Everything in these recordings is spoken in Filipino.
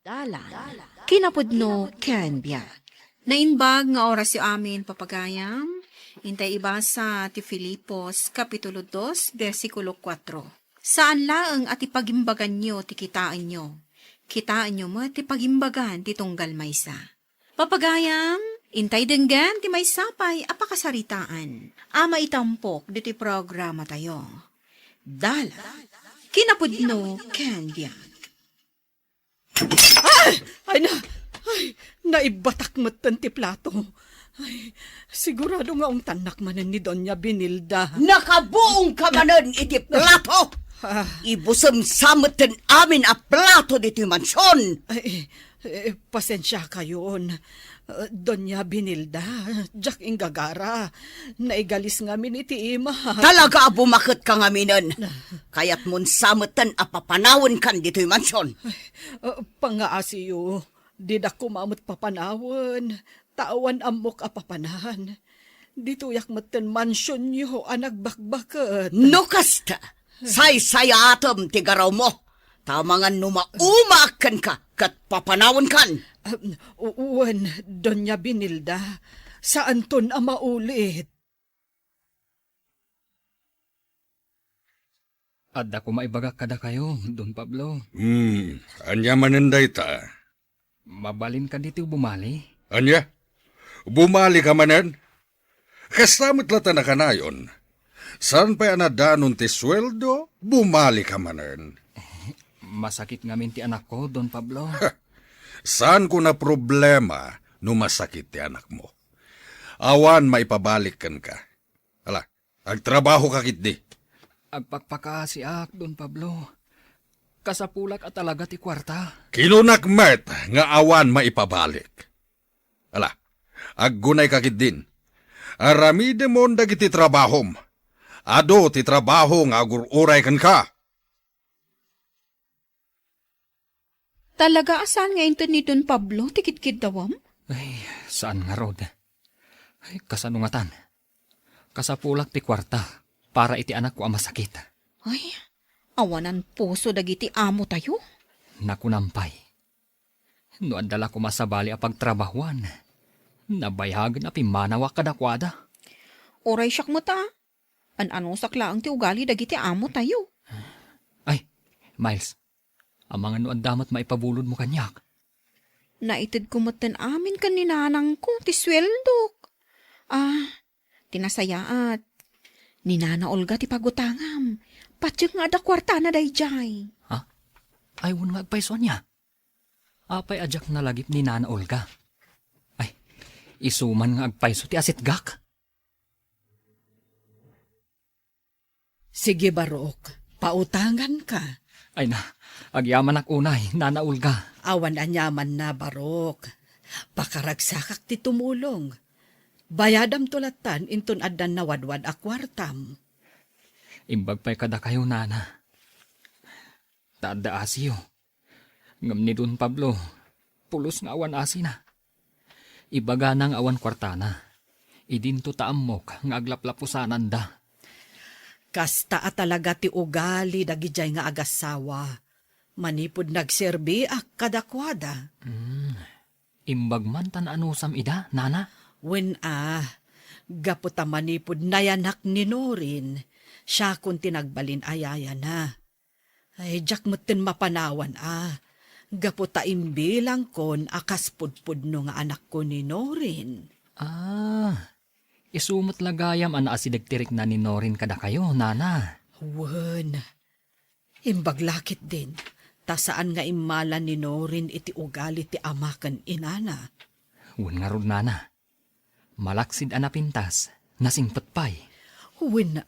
Dalan, kinapudno ken biyak. Nainbag nga oras yu amin papagayam, intay iba sa ti Filipos, Kapitulo 2, versikulo 4. Saan laeng at ipagimbagan nyo ti kitaan nyo? Kitaan nyo mo ti pagimbagan ti tunggal maysa. Papagayam, intay denggan ti may sapay apakasaritaan. Ama itampok diti programa tayo. Dalan, kinapudno ken biyak. Naibatak mo ti plato. Ay, sigurado nga ang tanak manan ni Doña Binilda. Nakabuong ka manan iti plato! Ibusam samutin amin a plato diti mansyon! Pasensya kayon. Doña Binilda, Jack Ingagara, naigalis nga min iti ima. Talaga bumakit ka nga minan. Kayat mon samutin a papanawon kan diti mansyon. Pangaasiyo, di da kumamot papanawon. Tawan amok a papanahan. Dito yak maten mansyon yo anak bakbaket. No kasta, say-saya atom ti garaw mo. Tamangan numaumakan ka, kat papanawon kan. Uwan, Doña Binilda, saan ton ang maulit? Adda ko maibagak kada kayo, Don Pablo. Anya manenday ta. Mabalin ka dito bumali. Anya? Bumali ka manen? Kasamit lata na kanayon. Saan pa anadanon ti sweldo? Bumali ka manen. Masakit ngamin ti anak ko, Don Pablo. Saan ko na problema no masakit ti anak mo? Awan maipabalik kan ka. Ala, agtrabaho ka kitdi. Agpakpaka si ak, Don Pablo. Kasapulak at talaga ti kwarta. Kinunak met nga awan maipabalik. Ala, aggunay ka kitdin. Aramide mo dagiti trabahom. Ado ti trabaho nga agururay kan ka. Talaga asan nga ito ni Don Pablo, tikit-kit dawam? Ay, saan nga rod? Ay, kasanungatan. Kasapulak ti kwarta para iti anak ko ang masakit. Ay, awanan puso dagiti amo tayo. Nakunampay. No andala ko masabali a pagtrabahuan. Nabayhag na pimanawa kadakwada. Oray siyak mo ta. Ano sakla ang ti ugali dagiti amo tayo. Ay, Miles. Ang mga no andamat maipabulod mo kanyak. Naitid kumatan amin kan ninanang ko ti sweldok. Tinasayaat. Ni Nana Olga ti pagutangam. Patsik nga da kwarta na dayjay. Ha? Ay, wun nga agpaiso niya. Apay ajak na lagip ni Nana Olga. Ay, isuman nga agpaiso ti asitgak. Sige Barok, pautangan ka. Ay na, agyaman ak unay, Nana Olga. Awan anyaman na Barok. Pakaragsakak ti tumulong. Bayadam tulatan inton addan nawadwad a kwartam. Imbag pa'y kada kayo, Nana. Taada asiyo. Ngam ni Don Pablo, pulos nga awan asi na. Ibaga ng awan kwartana. Idinto taamok nga aglaplapusanan da. Kasta at talaga ti ugali dagijay nga agasawa. Manipod nagserbi ak kadakwada. Imbag man tan anusam ida, Nana? Wen gaputa manipod nayanak ni Norin. Siya kung tinagbalin ayaya na. Ay, jak mutin mapanawan Gaputa imbilang kon akas pudpud no nga anak ko ni Norin. Isumot lagayam ana asidagtirik na ni Norin kada kayo, Nana. Wen, imbaglakit din. Ta saan nga imalan ni Norin iti ugali ti amakan inana. Wen nga rod, Nana. Malaksid ana pintas, nasingpet pay. Wen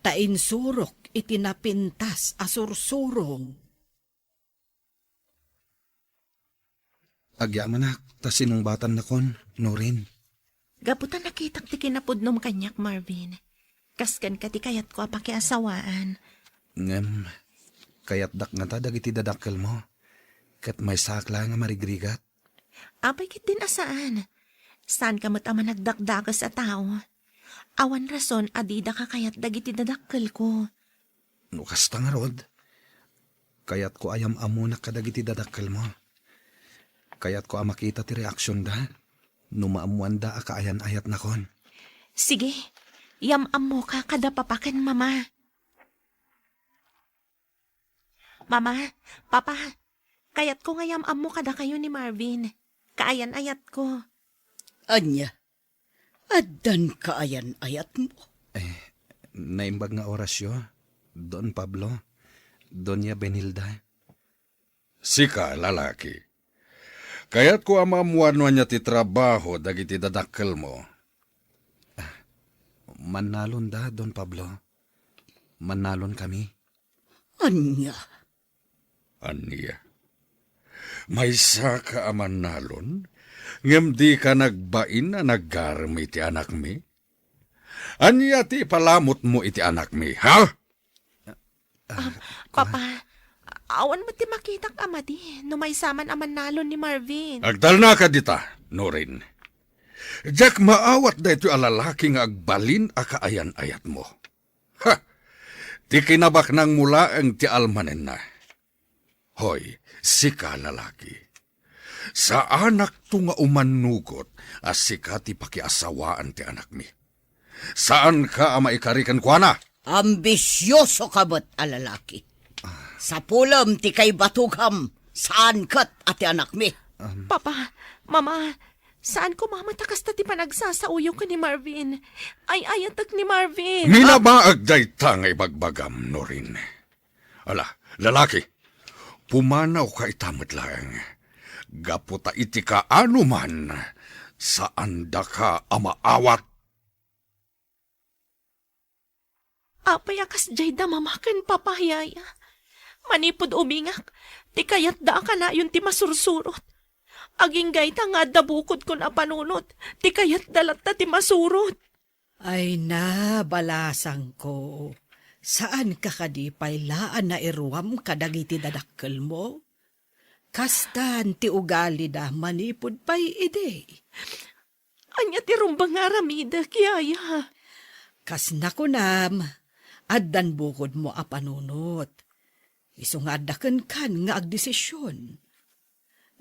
tain surok iti napintas asursurong. Agyaman na, ta sinungbatan na kon, Norin. Gaputan nakitak ti kinapudnom kanyak, Marvin. Kaskan ka ti kayat ko apakiasawaan. Ngem, kayat dak nga ta dagiti dadakkel mo. Kat may sakla nga marigrigat. Apay kit din asaan. Saan ka matama nagdakdagas a tao? Awan rason adida ka kayat dagiti dadakkel ko. No kasta nga rod. Kayat ko ayam amo na kadagiti dadakkel mo. Kaya't ko makita ti reaksyon da. Numaamuan da akaayan-ayat na kon. Sige, yamam mo ka kada papakan, mama. Mama, papa, kayat ko nga yamam mo kada kayo ni Marvin. Kaayan-ayat ko. Anya, addan kaayan-ayat mo. Naimbag nga orasyo, Don Pablo, Doña Benilda. Sika, lalaki. Kaya't ko amamuan niya ti trabaho dagiti dadakkel mo. Manalon da, Don Pablo. Manalon kami. Anya, Aniya. May saka aman nalon, ngem di ka nagbain na naggarmi ti anak mi? Anya ti palamot mo iti anak mi, ha? Papa, awan mo ti makitak ama di, no may saman aman nalon ni Marvin. Agdal na ka dita, Norin. Jack maawat da ito alalaki nga agbalin a kaayan-ayat mo. Ha! Ti kinabak nang mula ang ti almanen na. Hoy, sika lalaki. Sa anak to nga umanugot, as sika ti pakiasawaan ti anak mi. Saan ka maikarikan kwa na? ambisyoso ka ba't alalaki? Sa pulam ti kay batugham, saan kat ati anak mi? Papa, mama, saan ko mamatakas ta ti panagsasauyo ko ni Marvin? Ay ayatag ni Marvin. Minabaag day tangay bagbagam, Norin. Ala, lalaki, pumanaw ka itamat lang. Gaputa iti ka anuman, saan da ka amaawat. Apay akas jay da mamakan papayaya. Manipod ubingak, ti kayat da ka na yun ti masursurot. Aging gayta nga dabukod ko na panunot, ti kayat dalat ta ti masurot. Ay na, balasang ko. Saan ka kadipay laan na iruam kadagiti dadakkel mo? Kastan ti ugali da manipod pay ide. Anya ti rumbang nga ramida, kiyaya. Kas nakunam, addan bukod mo a panunot. Isungadaken kan nga agdesisyon.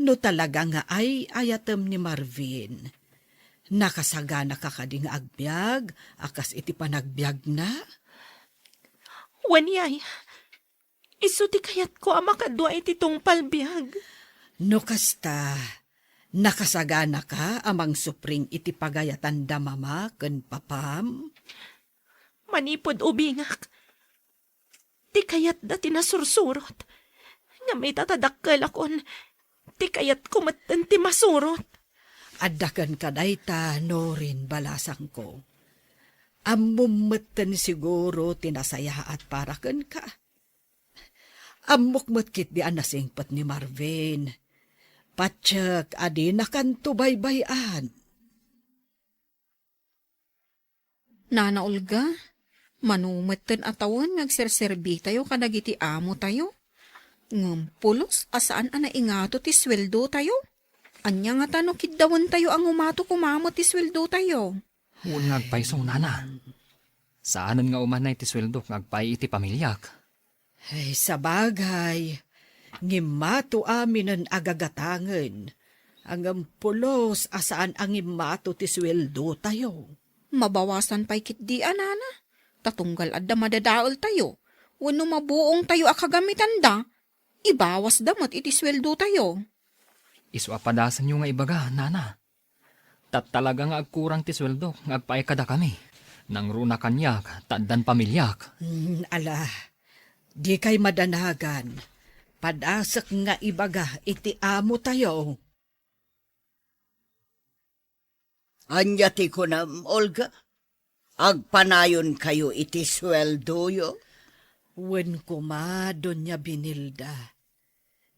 No talaga nga ay ayatem ni Marvin. Nakasagana ka kading agbyag, akas iti panagbyag na? Wanyay, iso ti kayat ko amakadwa iti tungpal biyag. No kasta, nakasagana ka amang supring iti pagayatan da mama ken papam? Manipod ubingak. Ti kayat da tinasursurot. Nga may tatadakkel akon. Ti kayat kumatan ti masurot. Addakan ka dayta, Norin, balasang ko. Ammumatan siguro tinasaya at parakan ka. Ammukmatkit di anasingpat ni Marvin. Patsak adi nakanto baybayan. Nana Olga, manumatan atawan nagserserbi tayo kadagiti amo tayo. Ngumpulos asaan ana ingato ti sweldo tayo. Anya nga tano kiddawan tayo ang umato kumamo ti sweldo tayo. Huwag ngagpaiso, nana. Saanan nga umanay ti sweldo ngagpay iti pamilyak. Ay, sabagay. Ngimato amin ang agagatangan. Ang ampulos asaan ang ngimato ti sweldo tayo. Mabawasan pa'y kitdi anana. Tatunggal adda madadaol tayo. Wano mabuong tayo akagamitan da. Ibawas damat iti sweldo tayo. Isu apadasan nyo nga ibaga, nana. Tat talaga nga agkurang ti sweldo ngagpay kada kami. Nang runa kanyak, taddan pamilyak. Ala, di kay madanagan. Padasak nga ibaga iti amo tayo. Anya ti kunam, Olga? Agpanayon kayo iti sweldo yo? Wen kuma, Doña Benilda.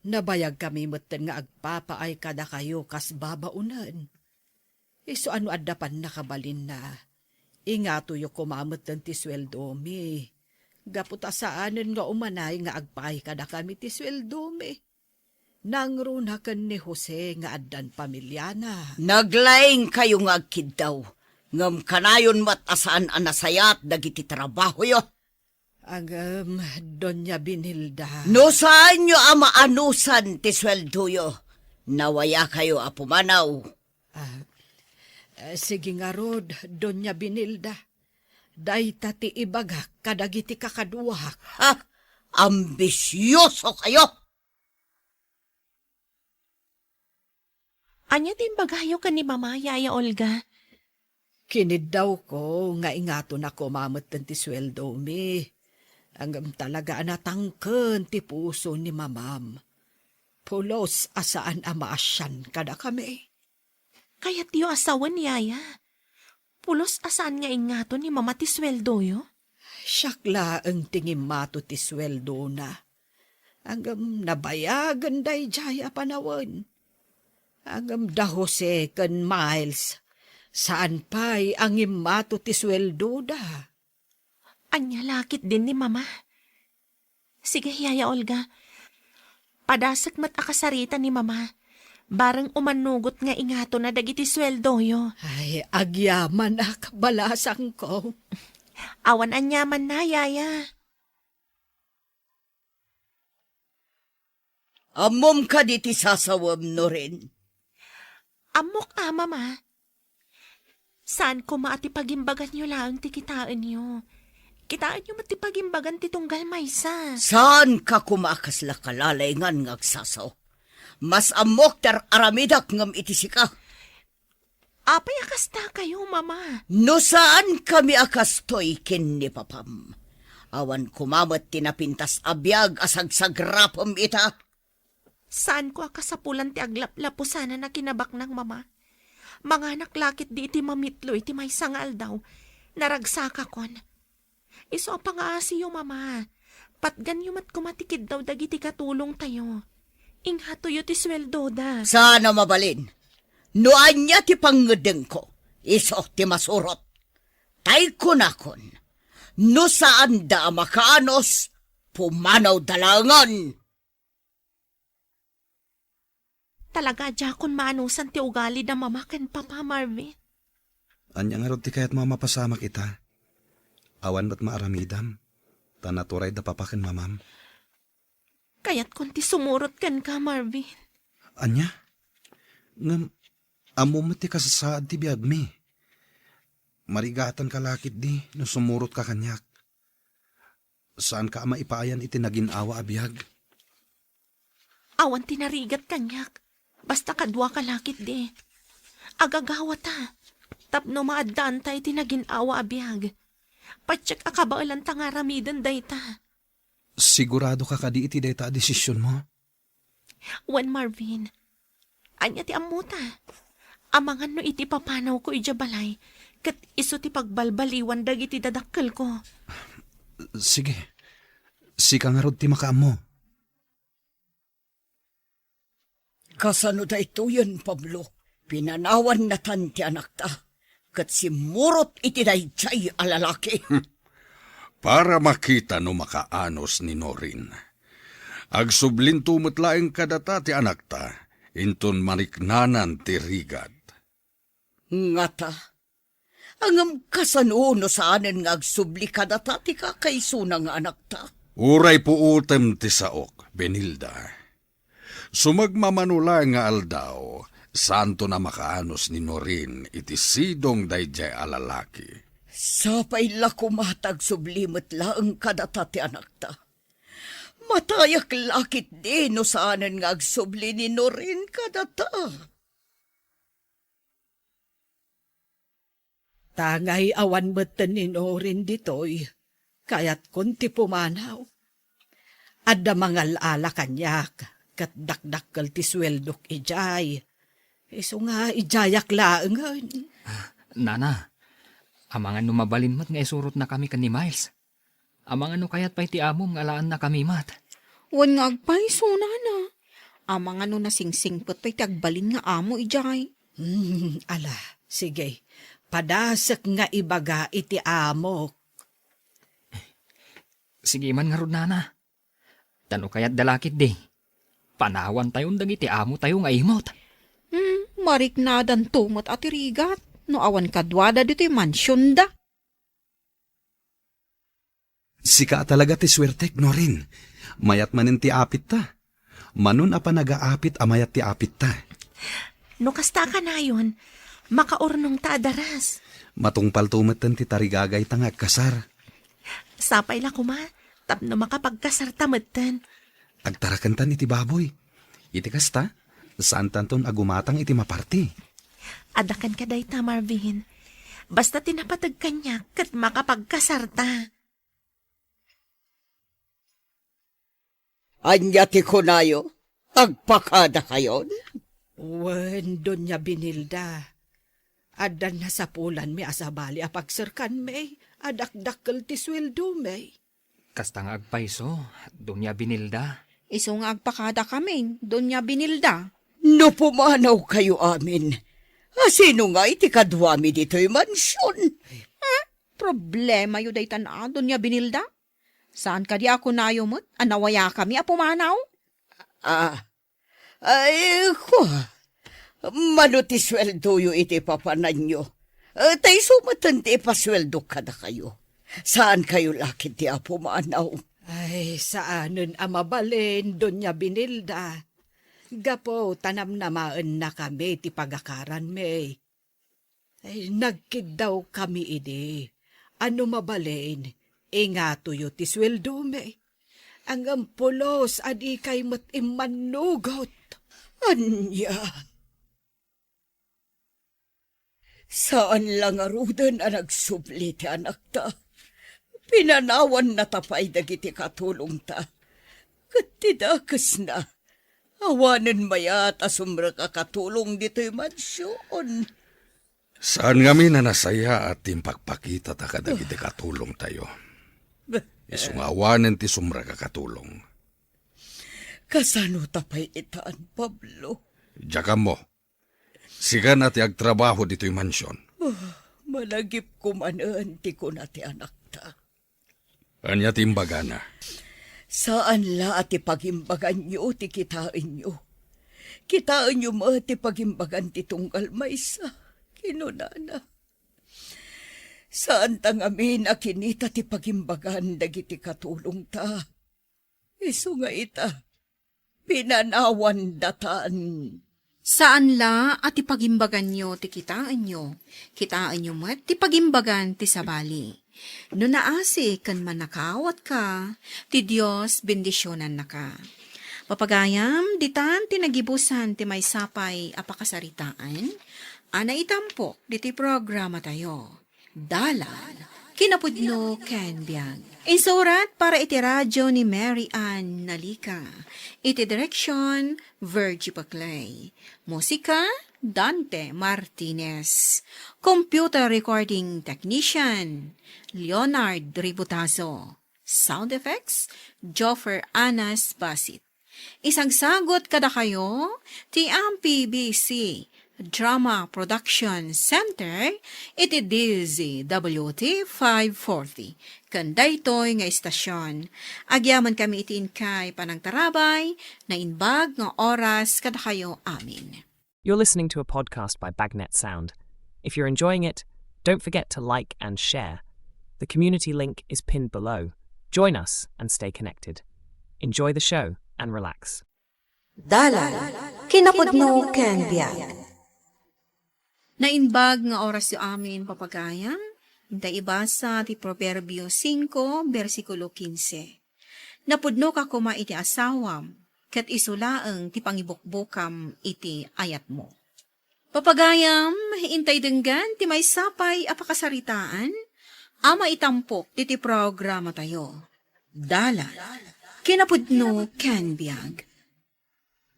Nabayag kami meten nga agpapaay kada kayo kas babaunan. Iso ano addapan nakabalin na. Ingato yo kumameten ti sweldo mi. Gaputa saanen nga umanay nga agpaay kada kami ti sweldo mi. Nangrunaken ni Jose nga addan pamilyana. Naglaing kayo nga agkid daw. Ngam kanayon matasaan anasayat dagiti trabaho yo. Doña Benilda. No saan nyo amaanusan ti sweldo yo? Nawaya kayo apumanaw. Sige nga rod, Donya Binilda. Day tati ibaga kadagiti kakaduhak. Ha? Ambisyoso kayo! Anya din bagayo ka ni Mama, Yaya Olga? Kinid daw ko nga ingato na ko mamot ti sweldo mi. Hanggang talaga anatangken ti puso ni mamam. Pulos asaan amaasyan kada kami. Kaya't yu asawan ni Yaya. Pulos asaan nga ingato ni Mama ti sweldo yo? Siyakla ang tingin mato ti sweldo na. Hanggang nabayagan day jaya panawan. Hanggang da Jose kan Miles. Saan pa'y ang imato ti sweldo da? Anya lakit din ni Mama. Sige, Yaya Olga. Padasak mat akasarita ni Mama. Barang umanugot nga ingato na dagiti sweldo yo. Ay, agyaman ak balasang ko. Awan anyaman na, Yaya. Amom ka diti sasawam no rin. Amok Mama. Saan ko maatipagimbagan nyo lang ti kitaan nyo? Kitaan nyo matipagimbagan ti tunggal maysa. Saan ka kumakas la kalalayngan ngagsasaw? Mas amok ter aramidak ngam itisika. Apay akasta kayo, Mama. No saan kami akastoy kin ni papam? Awan kumamot tinapintas abiyag asagsagrapom ita. Saan ko akasapulan ti aglaplapo sana na kinabak ng Mama? Mga naklakit di iti mamitlo iti may sangal daw. Naragsaka kon. Iso ang pangaasi yo, Mama. Patgan yung mat kumatikid daw dagiti katulong tayo. Inghato yo ti sweldo da. Sana mabalin. No anya ti pangedeng ko. Iso ti masurot. Tay kunakon. No saan da makaanos. Pumanaw dalangan. Talaga jakon maanusan ti ugali na Mama ken Papa Marvin. Anya nga rod ti kayat mamapasama kita. Awan ba't maaramidam? Tanaturay da papakin mamam. Kaya't kun ti sumurot ken ka, Marvin. Anya? Ngam, amom ti kasasaad ti biyag mi. Marigatan ka lakit di, no sumurot ka kanyak. Saan ka maipaayan iti naginawa abiyag? Awan tinarigat kanyak. Basta kadwa ka lakit di. Agagawa ta. Tapno maadaan tayo tinaginawa abiyag. Patsyak akabaalan ta nga ramidan day ta. Sigurado ka kadi iti dayta desisyon mo? Wan Marvin. Anya ti amuta. Amangan no iti papanaw ko ijabalay. Kat iso ti pagbalbaliwan dagiti dadakkel ko. Sige. Sika nga rod ti makaam mo. Kasano da ito yun, Pablo? Pinanawan na tan ti anak ta. Kat simurot iti dayjay alalaki. Para makita no makaanos ni Norin. Agsublin tumutlaeng kadata ti anak ta, inton maniknanan ti rigad. Ngata, angam kasano no saanen nga agsubli kadata ti kakaisuna nga anak ta. Uray po utem ti saok, Benilda. Sumagmamanula nga aldaw, santo na makaanos ni Norin iti sidong dayjay alalaki. Sapay la kumatag sublimot laeng kadata ti anak ta. Matayak lakit di no saanen nga agsubli ni Norin kadata. Tangay awan beten ni Norin ditoy. Kaya't kunti pumanaw. Adda mangal ala kanyak. Kat dakdakkel ti sweldok ijay. Iso nga ijayak laengan. Nana, amangan no mabalin mat nga isurot na kami kan ni Miles. Amangan no kayat pa'y ti amom nga alaan na kami mat. Wan nga agpaiso, Nana. Amang ano na singsingpot pa'y tagbalin nga amo ijay. Ala, sige. Padasak nga ibaga iti amok. Sige man nga rod, Nana. Tano kayat dalakit di. Panawan tayong dagiti amo tayo nga imot. Mariknadan tumot at irigat. No awan kadwada dito'y mansyon da. Sika talaga ti swertek, Norin. Mayat manin ti apit ta. Manun apa nagaapit amayat ti apit ta. No kasta ka na yun, makaurnong ta adaras. Matungpal tumeten ti tarigagay ta nga kasar. Sapay la kuma, tapno makapagkasar tameten. Agtarakantan iti baboy. Iti kasta, saan tanton agumatang iti maparti. Adakan ka day ta, Marvin. Basta tinapatag kanya kat makapagkasar ta. Anya ti kunayo, agpakada kayon. Wen, Doña Binilda. Adan na sa pulan mi asabali apagsirkan may. Adakdakkel ti sweldo may. Kastang agpaiso, Doña Binilda. Iso nga agpakada kami, Doña Binilda. No pumanaw kayo amin. Sino nga iti kadwami dito'y mansyon? Problema yu day na, Doña Binilda. Saan ka di ako nayomot? Anawaya kami apumanaw? Ay, ko. Manuti sweldo yu iti papanan nyo. Tay sumatan ti ipasweldo ka na kayo. Saan kayo lakit ti apumanaw? Ay, saanen amabalin, Doña Binilda. Gapo, tanam namaan na kami ti pagakaran may. Ay, nagkid daw kami idi. Ano mabalin? Ingato yu ti sweldo may. Ang ampulos adi kay mat imanugot. Anya? Saan lang arudan ang nagsubli ti anak ta? Pinanawan na tapay dagiti katulong ta. Katidakas na. Awanan mayat asumra ka katulong dito'y mansyon. Saan kami na nasaya at timpagpakita ta kadagiti katulong tayo. Isungawanan ti sumra ka katulong. Kasano tapay itaan, Pablo? Diyakan mo. Siga na ti agtrabaho dito'y mansyon. Malagip kumanaan ti ko na ti anak ta. Anya timbaga na. Saan la ati pagimbagan nyo ti kitain nyo? Kitaan nyo mo ti pagimbagan ti tunggal maysa. Kinunana. Saan tang amin akinita ti pagimbagan dagiti katulong ta? Isu nga ita. Pinanawan datan. Saan la at ipagimbagan nyo ti kitaan nyo? Kitaan nyo mat ti pagimbagan ti sabali. No naasi kan manakawat ka, ti Diyos bendisyonan na ka. Papagayam, ditan tinagibusan ti may sapay apakasaritaan, ana itampo diti programa tayo. Dalan, kinapudno ken biag. Insurat para iti radyo ni Mary Ann Nalika. Iti direksyon, Virgie Paclay. Musika, Dante Martinez. Computer recording technician, Leonard Ributazo. Sound effects, Joffer Anas Basit. Isagsagot kada kayo, ti PBC Drama Production Center, iti DZWT 540. Kandaytoy nga istasyon. Agyaman kami itiin kay panagtarabay, na inbag nga oras kada kayo amin. You're listening to a podcast by Bagnet Sound. If you're enjoying it, don't forget to like and share. The community link is pinned below. Join us and stay connected. Enjoy the show and relax. Dalan, kinapudno ken biag. Nainbag nga oras yu amin papagayam, hintay ibasa ti Proverbio 5, versikulo 15. Napudno ka kuma iti asawam, kat isulaeng ti pangibukbukam iti ayat mo. Papagayam, hintay denggan ti may sapay apakasaritaan, ama itampok ti programa tayo. Dalan, kinapudno ken biag.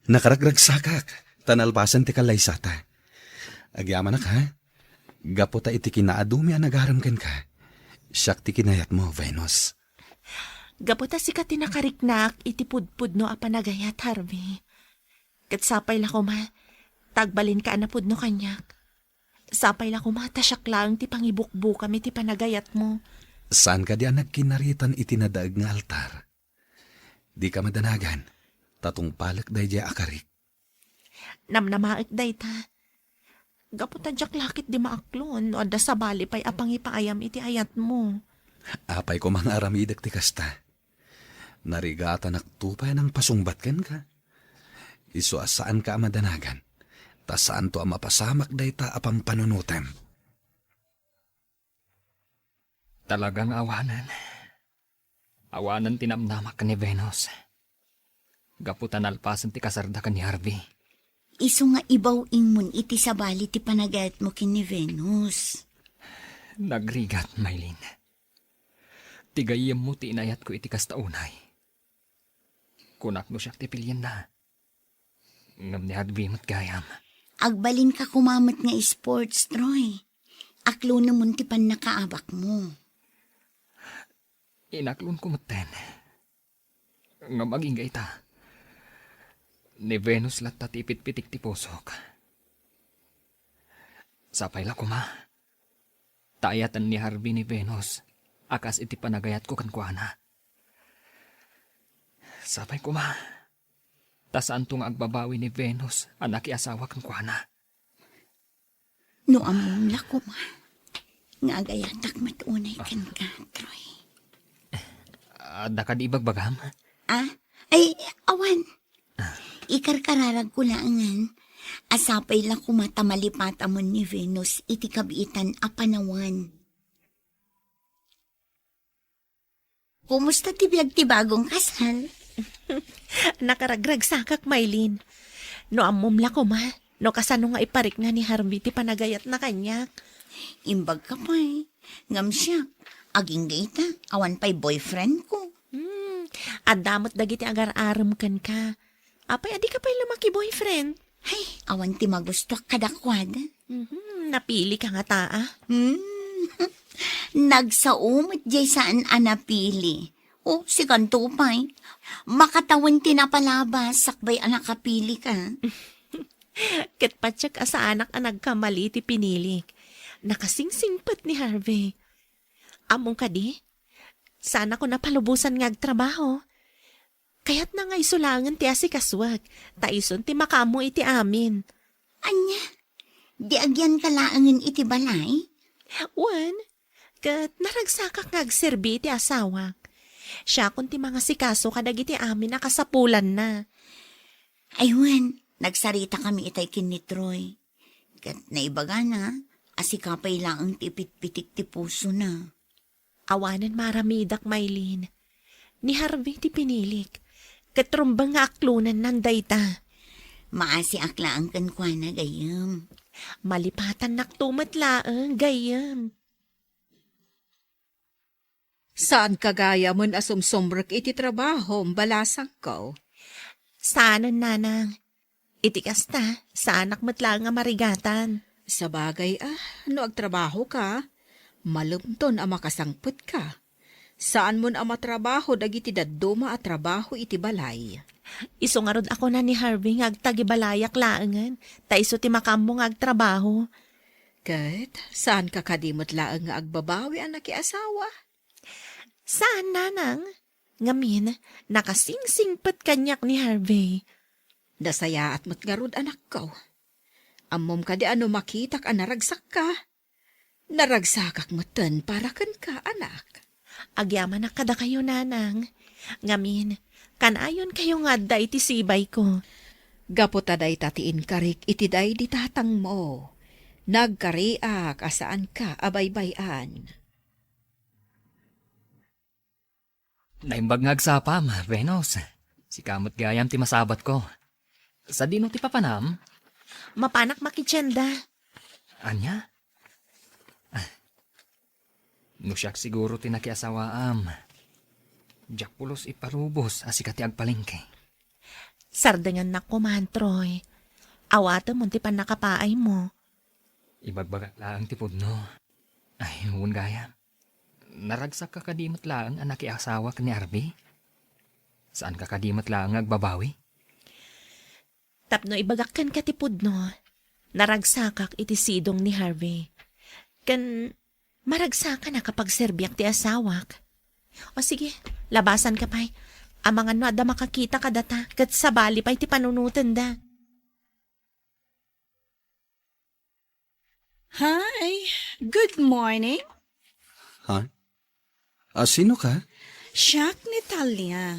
Nakaragragsakak, tanalpasan ti kalaysata. Agyaman na ka, gapo ta iti kinaadumi ang nagaramkan ka. Siyak ti kinayat mo, Venus. Gaputa si ka tinakariknak, iti pudpudno a panagayat, Harvey. Kat sapay la kuma, tagbalin ka na pudno kanyak. Sapay la kuma, tasyak lang ti pangibukbu kami ti panagayat mo. Saan ka di ang nagkinaritan iti nadaag nga altar? Di ka madanagan, tatong palak day di akarik. Namnamaik day ta. Gaputa jak lakit di maaklon, o da sa bali pa'y apang ipaayam iti ayat mo. Apay ko mga aramidak ti kasta. Narigata naktupay ng pasungbat ken ka. Iso saan ka madanagan? Ta saan to ang mapasamak dayta apang panunutem? Talagang awanan. Awanan tinamnamak ka ni Venus. Gaputan alpasan ti kasarda ka ni Harvey. Iso nga ibaw ingmon iti sabali ti panagayat mo kini Venus. Nagrigat, Maylin. Tigayem mo ti inayat ko iti kastaunay. Kunak no siya ti pilyan na. Ngam ni Harvey mo't gayam. Agbalin ka kumamat nga sports, Troy. Aklo naman ti pan nakaabak mo. Inaklon ko maten. Nga maging gaita. Ni Venus lat tatipit-pitik ti pusok. Sapay la kuma. Taayatan ni Harvey ni Venus. Akas iti panagayat ko kankwana. Sapay kuma. Tasaan to nga agbabawi ni Venus anak asawa kankwana. No amom la kuma. Nga agayatak matunay kan ka, Troy. Ada ka di bagbagam? Ah? Ay, awan. Ikarkararag ko laangan. Asapay lang kumatamalipata mo ni Venus iti kabiitan a panawan. Kumusta ti biag ti bagong kasal? Nakaragrag sakak, Maylin. No ammom la ko ma. No kasano nga iparik nga ni Harvey ti panagayat na kanyak. Imbag ka pa eh. Ngam siya. Aging gaita. Awan pa'y boyfriend ko. Adamot dagiti agar-aram kan ka. Apay, adi ka pa'y lumaki boyfriend. Ay, awan ti magusto kadakwada. Napili ka nga taa. Nagsaumot jay saan anapili. O, si kanto pa'y. Makatawan tinapalabas, sakbay anak kapili ka. Ket patsak asa anak ang nagkamali ti pinilik. Nakasingsingpat ni Harvey. Among ka di? Sana ko napalubusan nga agtrabaho. Kaya't na nga isulangan ti asikaswag. Taison ti makamo iti amin. Anya, di agyan kalaangin iti balay? Wan, kat naragsakak nga agserbi ti asawak. Siya kun ti mga sikaso kadag iti amin nakasapulan na. Aywan, nagsarita kami itay kin ni Troy. Kat naibaga na, asikapay lang ang tipit-pitik ti puso na. Awanan maramidak, Maylin. Ni Harvey ti pinilik. Katrumbang nga aklunan ng dayta. Maasi akla ang kankwana gayam. Malipatan naktumatlaang gayam. Saan kagaya mon asumsumrek iti trabaho, balasang ko? Saanan, nanang. Itikas ta, sa anak matla nga marigatan. Sa bagay no agtrabaho ka, malumton ang makasangput ka. Saan mon ang matrabaho dagiti dadduma at trabaho iti balay? Iso nga rod ako na ni Harvey nga agtagibalayak laangan, ta iso ti makammo nga agtrabaho. Kat, saan ka kadimot laang nga agbabawi ang nakiasawa? Saan, nanang? Ngamin, nakasingsingpat kanyak ni Harvey. Dasaya at matgarud anak ko. Ammom ka di ano makitak ang naragsak ka. Naragsakak matan para kan ka, anak. Agyaman na kada kayo, nanang. Ngamin, kanayon kayo nga da iti sibay ko. Gaputaday tatiin karik iti day di tatang mo. Nagkariak asaan ka abaybayan. Naimbag nga agsapam, Venus. Si kamot gayam ti masabat ko. Sa dino ti papanam? Mapanak makitsenda. Anya? No siyak siguro ti nakiasawaam. Diyak pulos iparubos asika ti agpalengke. Sardangan na kumantroy. Awata mo ti pan nakapaay mo. Ibagbaga lang ti pudno. Ay, huwag gayam. Naragsak ka kadimot lang ang nakiasawa ka ni Arby? Saan ka kadimot lang agbabawi? Tapno ibagakkan ka ti pudno. Naragsakak iti sidong ni Harvey. Kan maragsaka na kapag serbiyak ti asawak. O sige, labasan ka pa'y. Amangan no ada makakita ka data. Kat sabali pa'y ti panunutan da. Hi, good morning. Ha? Sino ka? Siak ni Talia.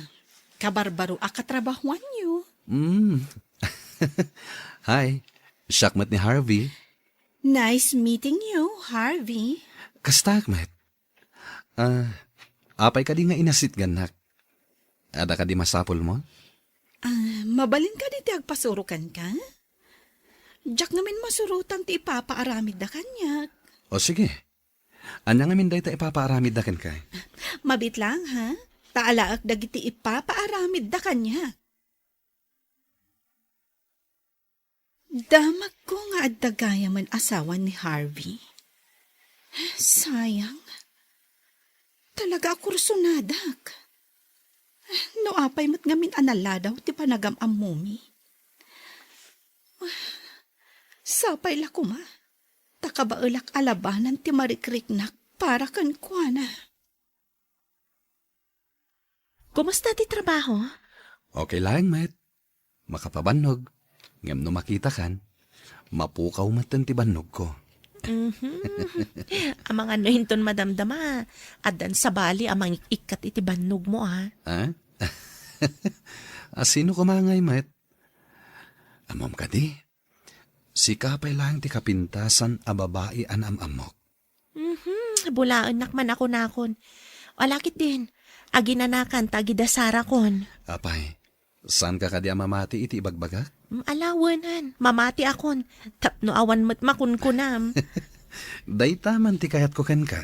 Kabarbaro akatrabahuan niyo. Hi, Shakmat ni Harvey. Nice meeting you, Harvey. Kastakmat. Apay ka di nga inasit ganak. Ada ka di masapol mo? Mabalin ka di ti agpasurukan ka? Diyak namin masurutan ti ipapaaramid da kanya. O sige. Anya nga min day ta ipapaaramid da ken ka. Mabit lang ha? Taalaak dagiti ipapaaramid da kanya. Damag ko nga at dagaya man asawa ni Harvey. Sayang. Talaga ako rusunadak. No apay mo't ngamin anala daw ti panagam amumi. Sapay la kuma. Takabaulak alabanan ti marikriknak para kan kuana. Kumusta ti trabaho? Okay lang, Met. Makapabannog. Ngam no makita kan, mapukaw matan ti bannog ko. Amang ano hinton madamdama. Adan sa bali amang ikat iti bannog mo ha. Ha? Sino kumangay, Met? Amom ka di. Si kapay lang ti kapintasan a babae an amamok. Bulaan nakman ako nakon. Walakit din. Aginanakan tagidasara kon. Apay, saan ka kadi mamati iti ibagbaga? Alawanan. Mamati akon. Tapno awan mat makunkunam. Day taman ti kayat ko ken ka.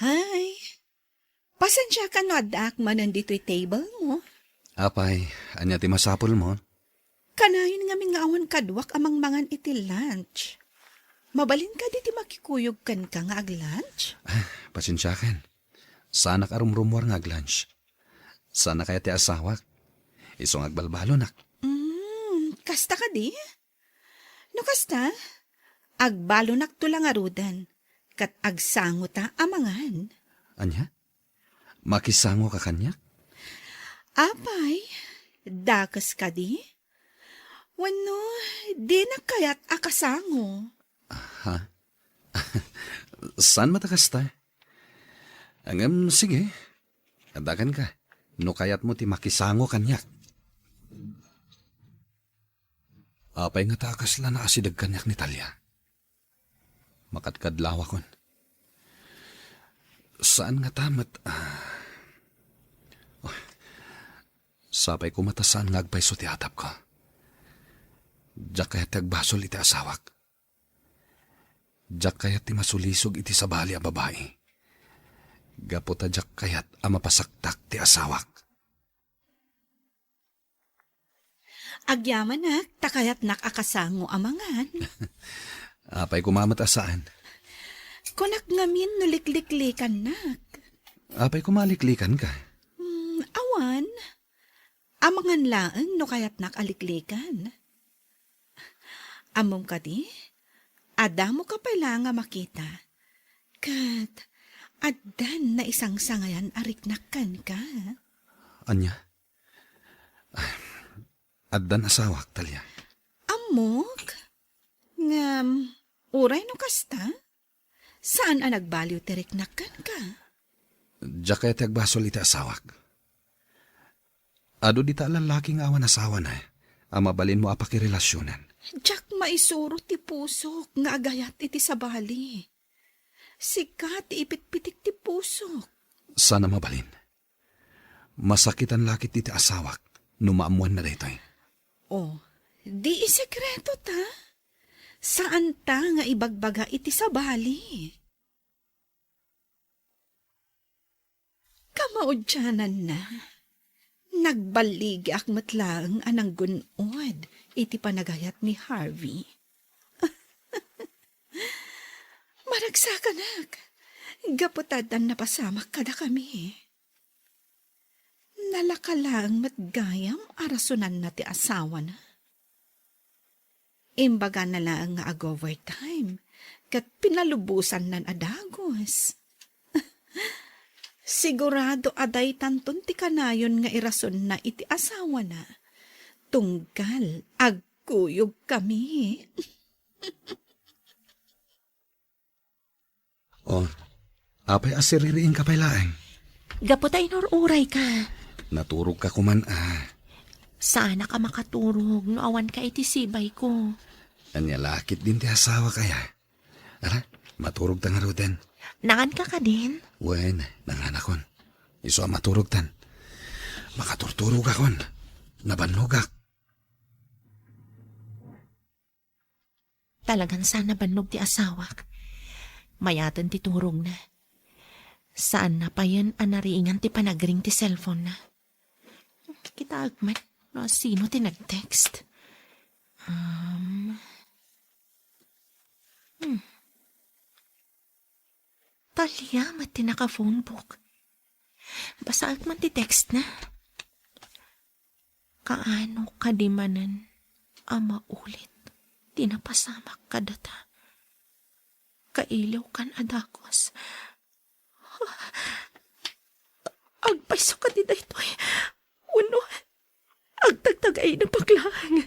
Hi. Pasensya ka no adak man nandito'y table mo. Apay, anya ti masapol mo? Kanayon nga nga awan kadwak amang mangan iti lunch. Mabalin ka di ti makikuyog kan ka nga ag lunch? Pasensya ken. Sana ka rumrumwar nga ag-lunch. Sana kaya ti asawak. Isong agbalbalo nak. Kasta ka di? No kasta? Agbalo nak tulang arudan. Kat agsango ta amangan. Anya? Makisango ka kanya? Apay, dakas ka di? Wano, di na kaya't akasango. Ha? Saan matakas ta? Angam, sige. Adakan ka. No kayat mo ti makisango kanyak. Apay nga takas la na asidag kanyak ni Talia. Makatkadlawa kon. Saan nga tamat? Sapay ko matasaan nga agpayso ti atap ko. Diyak kaya ti agbasol iti asawak. Diyak kaya ti masulisog iti sabali a babae. Gapota diyak kayat a mapasaktak ti asawak. Agyaman nak, takayat nak akasango amangan. Apay kumamatasaan. Kunak ngamin no likliklikan nak. Apay kumaliklikan ka. Awan, amangan laeng no kayat nak aliklikan. Amom ka di, adamo ka pala nga makita. Kat, adan na isang sangayan ariknakan ka. Anya? Addan asawak, Talia. Amok? Ngam, uray no kasta? Saan ang nagbaliw tiriknakan ka? Diyak kaya ti agbasol iti asawak. Ado di ta lalaking awan asawa na. Mabalin mo apakirelasyonan. Diyak maisuro ti pusok nga agayat iti sabali. Sikat ipitpitik ti pusok. Sana mabalin. Masakitan lakit iti asawak. Numaamuan na daytoy. Oh, di isekreto ta? Saan ta nga ibagbaga iti sabali? Kamaudyanan na. Nagbaligi akmat lang anang gunod iti panagayat ni Harvey. Maragsakanak, gaputadan na pasamak kada kami. Nalakalang matgayam arasunan na ti asawa na. Imbaga na lang nga ag-overtime, kat pinalubusan nan adagos. Sigurado aday tanton ti kanayon nga irason na iti asawa na. Tunggal, agkuyog kami. Oh, apay asiririin ka pailaeng. Gapotay nor uray ka. Naturog ka kuman Sana ka makaturog no awan ka iti sibay ko. Anya lakit din ti asawa kaya. Ara, maturog ta nga roden. Nangan ka din? Wen, nanganakon. Iso maturog tan. Makaturturog akon. Nabanogak. Talagang sana banog ti asawak. Mayatan ti turog na. Saan na pa yan anariingan ti panagring ti cellphone na? Kita agmat no sino ti nag-text? Talya mat ti naka-phone book. Basta agmat ti text na. Kaano kadimanan ama ulit. Tinapasamak kadata. Kailaw kan adakos. Agpaiso ka di daytoy. Uno, agtagtagay na paglang.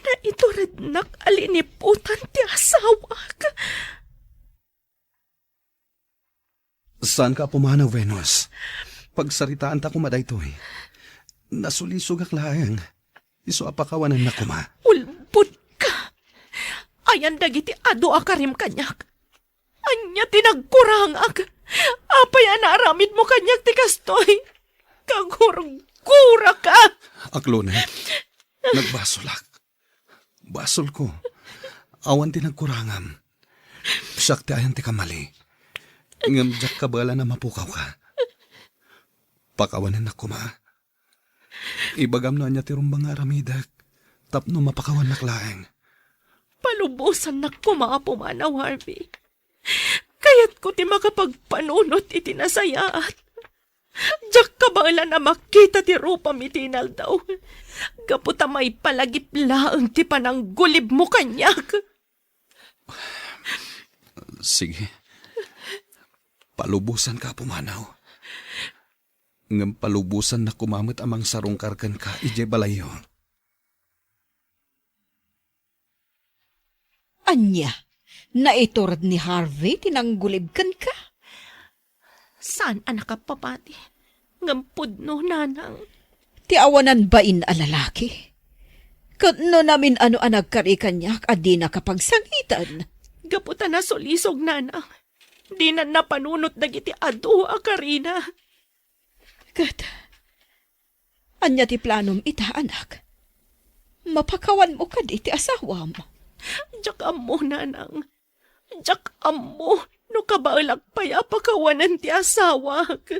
Na iturad nak aliniputan ti asawak. Saan ka pumanaw, Venus? Pagsaritaan ta kumaday to Nasulisog ak laeng. Iso apakawanan na kuma. Ulbud ka. Ayan dagiti ado akarim kanyak. Anya tinagkurang ag. Apay anaramid mo kanyak ti kastoy. Kagurgura ka. Aklo na. Nagbasolak. Basol ko. Awan ti nagkurangam. Siyak ti ayan ti kamali. Ngamjak ka bala na mapukaw ka. Pakawanan na kuma. Ibagam na niya ti rumbang aramidak. Tapno mapakawan naklaeng. Palubusan na kumapumanaw, Harvey. Kaya't ko ti makapagpanunot iti nasayaat. Diyak kabala na makita ti rupa mitinal daw. Gaputa may palagipla ang ti pananggulib mo kanyak. Sige. Palubusan ka pumanaw. Ngam palubusan na kumamit amang sarungkarkan ka, ije balayo. Anya, naiturad ni Harvey, tinanggulib kan ka? Saan anak ka papati? Ngampud no, nanang. Ti awanan bain a lalaki? Katno namin ano anag kari kanyak, adi na kapagsangitan. Gaputa na solisog, nanang. Di na napanunot dagiti ado a karina. Kat, anya ti planom ita anak. Mapakawan mo ka di ti asawa mo. Diyak amo, nanang. Diyak amo, no kabailag paya pakawanan ti asawak.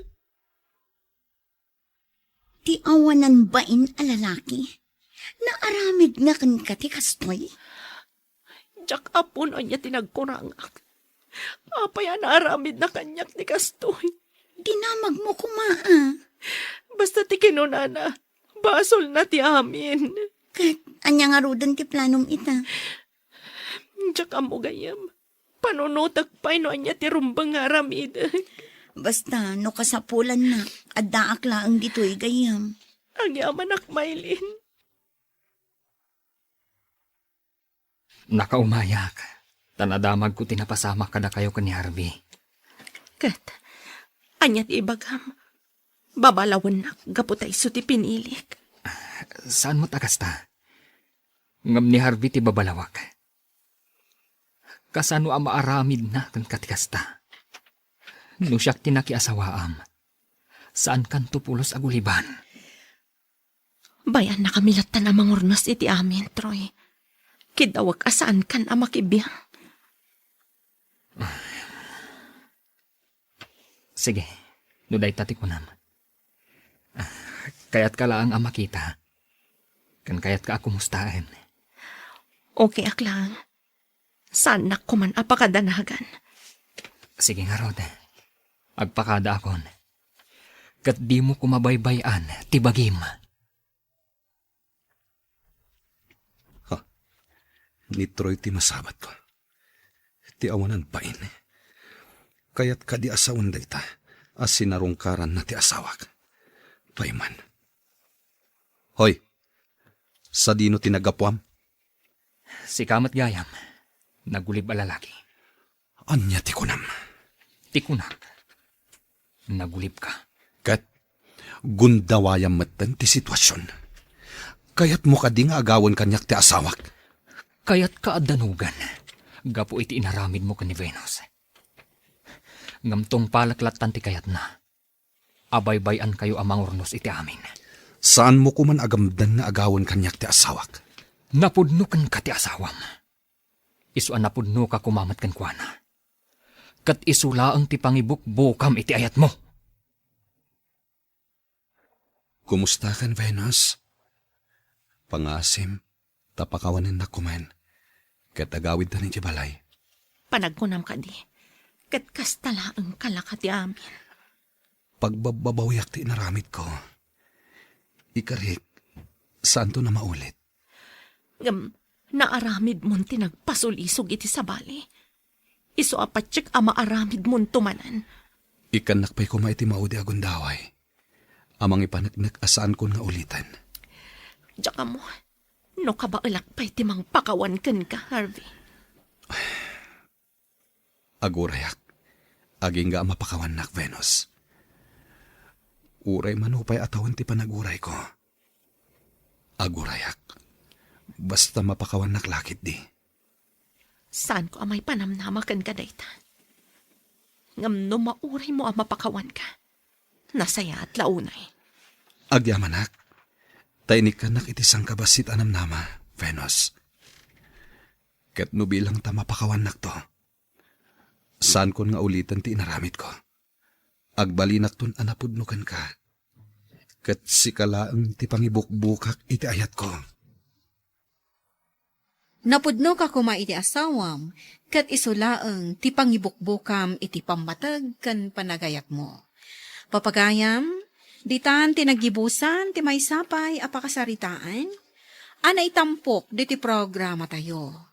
Ti awanan bain a lalaki? Naaramid nga kan ka ti kastoy? Diyak apon anya tinagkurangak. Apay anaramid na kanyak ni kastoy. Dinamag mo kumaa. Basta ti kinunana, basol na ti amin. Kat anya nga rudan ti planom ita. Diyak amo gayam. Panunotag pa'y no anya ti rumbang aramid. Basta no kasapulan na, adda aklaang dito'y gayam. Ang yaman akmailin. Nakaumayak. Tanadamag ko tinapasamak kada kayo ni Harvey. Kat, anya ti ibagam. Babalawan na gaputay so ti pinilik. Saan mo takasta? Ngam ni Harvey ti babalawak. Kasano ang maaramid na kan katikasta. No siyak tinakiasawaam. Saan kan tupulos aguliban? Bayan na kamilat na mangurnos iti amin, Troy. Kidawag asaan kan amakibiyang. Sige, nuday tati ko nam. Kaya't ka lang ang makita. Kan kaya't ka ako mustaan. Okay aklang. Saan nak kuman apakadanagan? Sige nga Rod. Agpakada akon. Kat di mo kumabaybayan, tibagim. Ni Troy ti masabat ko. Ti awanan pain. Kaya't ka di asawan dayta, as sinarungkaran na ti asawak. Payman. Hoy, sa dino tinagapwam? Si Kamat Gayam, nagulib a lalaki. Anya ti kunam. Tikunak, nagulib ka. Kat, Gundawayam matan ti sitwasyon. Kayat mo ka di nga agawan kanyak ti asawak. Kayat kaadanugan, gapo iti inaramid mo ka ni Venus. Ngamtong palaklatan ti kayat na, abaybayan kayo amang urnos iti amin. Saan mo kuman agamdan nga agawan kanyak ti asawak? Napudno kan ka ti asawam. Isuan napudno ka kumamat kan kuana. Kat isula ang ti pangibukbukam iti ayat mo. Kumusta kan, Venus? Pangasim, tapakawanin na kuman. Kat agawid na ni balay. Panagkunam ka di. Kat kastala ang kalakati amin. Pagbababawiyak ti inaramid ko. Ikarik, saan to na maulit? Naaramid mon tinagpasulisog iti sabali. Iso apatsik ama aramid mon tumanan. Ikanakpay ko maiti maudi agundaway. Amang ipanagnak asaan ko nga ulitan. Tsaka mo, no kabaalak pa'y timang pakawan kan ka, Harvey. Agurayak, aging nga mapakawan nak, Venus. Uray manupay atawan ti panaguray ko. Agurayak, basta mapakawan nak lakit di. Saan ko amay panamnamakan ka dayta? Ngam no mauray mo ang mapakawan ka. Nasaya at launay. Agyamanak, tainik ka nak itisang kabasit anam nama, Venus. Kat no bilang ta mapakawan nak to. Saan kon nga ulitan ti inaramit ko? Agbalinak ton anapudnukan ka. Kat sikalaang ti pangibukbukak iti ayat ko. Napudno ka kuma iti asawam, kat isulaang ti pangibukbukam iti pammatag kan panagayat mo. Papagayam, ditan tinagibusan ti may sapay apakasaritaan, ana itampok diti programa tayo.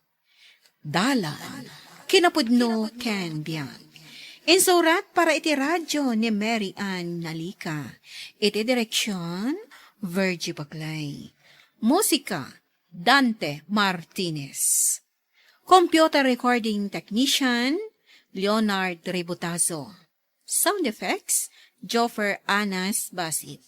Dalan, kinapudno ken biyan. Insurat para iti radyo ni Mary Ann Nalika. Iti direksyon, Virgie Baglay. Musika, Dante Martinez. Computer recording technician, Leonard Ributazo. Sound effects, Joffer Anas Basit.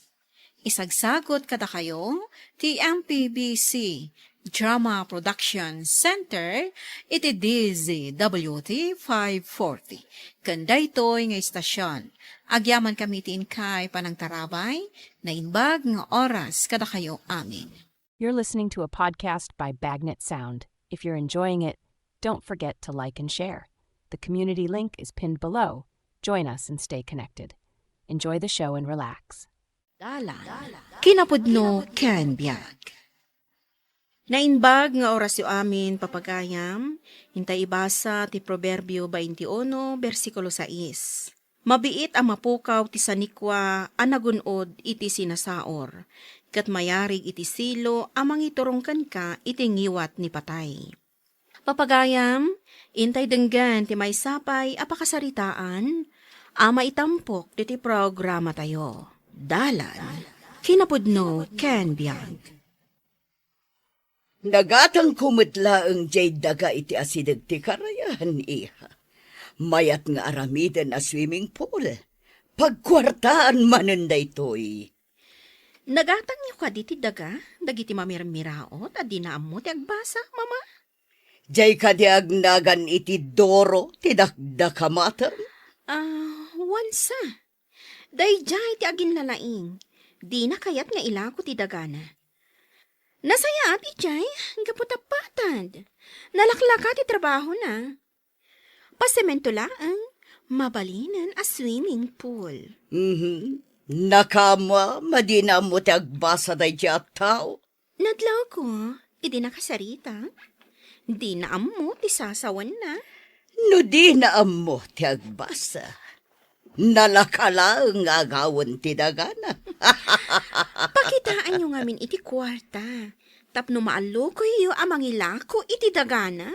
Isagsagot kada kayo, TMPBC Drama Production Center, iti DZWT 540. Kanday to'y nga istasyon. Agyaman kami tiin kay panang tarabay, na inbag nga oras kada kayo amin. You're listening to a podcast by Bagnet Sound. If you're enjoying it, don't forget to like and share. The community link is pinned below. Join us and stay connected. Enjoy the show and relax. Dalan, kinapudno ken biag. Nainbag nga orasyo amin papagayam, hintay ibasa ti Proverbio 21, versikulo 6. Mabiit ang mapukaw ti sanikwa anagunod iti sinasaor, kat mayarig iti silo amang iturungkan ka iti ngiwat ni patay. Papagayam, hintay denggan ti may sapay apakasaritaan, ama itampok iti programa tayo. Dalan, kinapudno ken biag. Nagatang kumutla ang jay daga iti asidag ti karayan, iha. Mayat nga aramiden na swimming pool. Pagkwartaan manenday to'y. Nagatang niyo ka diti daga, dagiti mamirmiraot, at dinaam mo ti agbasa, mama? Jay kadiagnagan iti doro ti dakdakamatam. Wansa. Dayjay ti agin lalaing. Di na kayat nga ilako ti dagana. Nasaya ati jay, gaputapatad. Nalaklaka ti trabaho na. Pasemento laang, mabalinan a swimming pool. Nakama, madina mo ti agbasa day ti tao. Nadlaw ko, idi nakasarita. Di na ammo ti sasawan na. No di na mo ti agbasa. Nalakala ang agawan ti dagana. Pakitaan nyo ngamin iti kwarta. Tapno maalo ko iyo amang ilako iti dagana.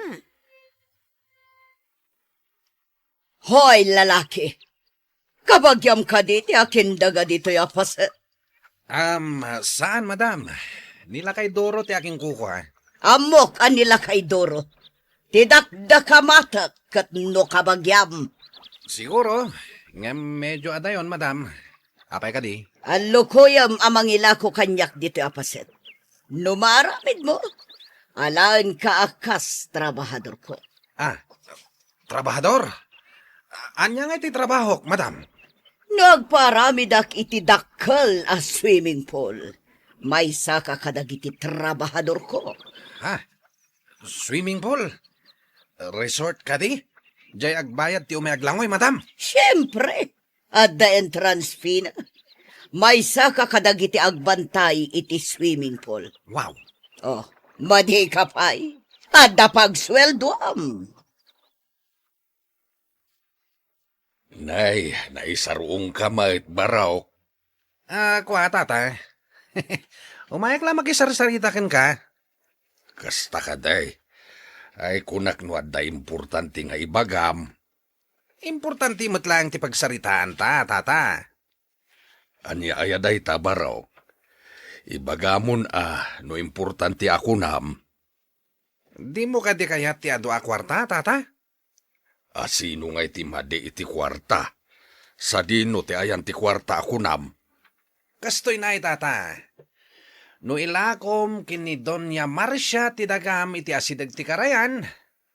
Hoy, lalaki! Kabagyam ka diti akin daga dito yapas. Saan, madam? Nila kay Doro ti aking kukuha. Amok anila kay Doro. Tidakdakamatak kat no kabagyam. Siguro, nga medyo adayon, madam. Apay ka di. Ang lukuyam amang ilako kanyak dito apaset. Numaramid mo. Alaan ka akas trabahador ko. Trabahador? Anya nga iti trabaho, madam? Nagparamidak iti dakkel a swimming pool. May saka kadagiti trabahador ko. Swimming pool? Resort ka di? Jay agbayad ti umayaglangoy, madam. Siyempre, at the entrance fee na. May saka kadagiti agbantay iti swimming pool. Wow. Oh, madi ka pa'y. Ada pagsweldo am. Nay, naisaruong ka mait baraw. Kuha tata. Umayak lang makisarsaritakin ka. Kasta ka day. Ay kunak no adda importante nga ibagam. Importante matlang ti pagsaritaan ta, tata. Anya ayaday ta baraw. Ibagamon no importante ako nam. Di mo ka di kaya ti ado a kwarta, tata? Sino nga iti madi iti kwarta? Sa dino ti ayan ti kwarta ako nam. Kastoy na tata. No ilakom kini Doña Marcia ti dagam iti asidag ti karayan,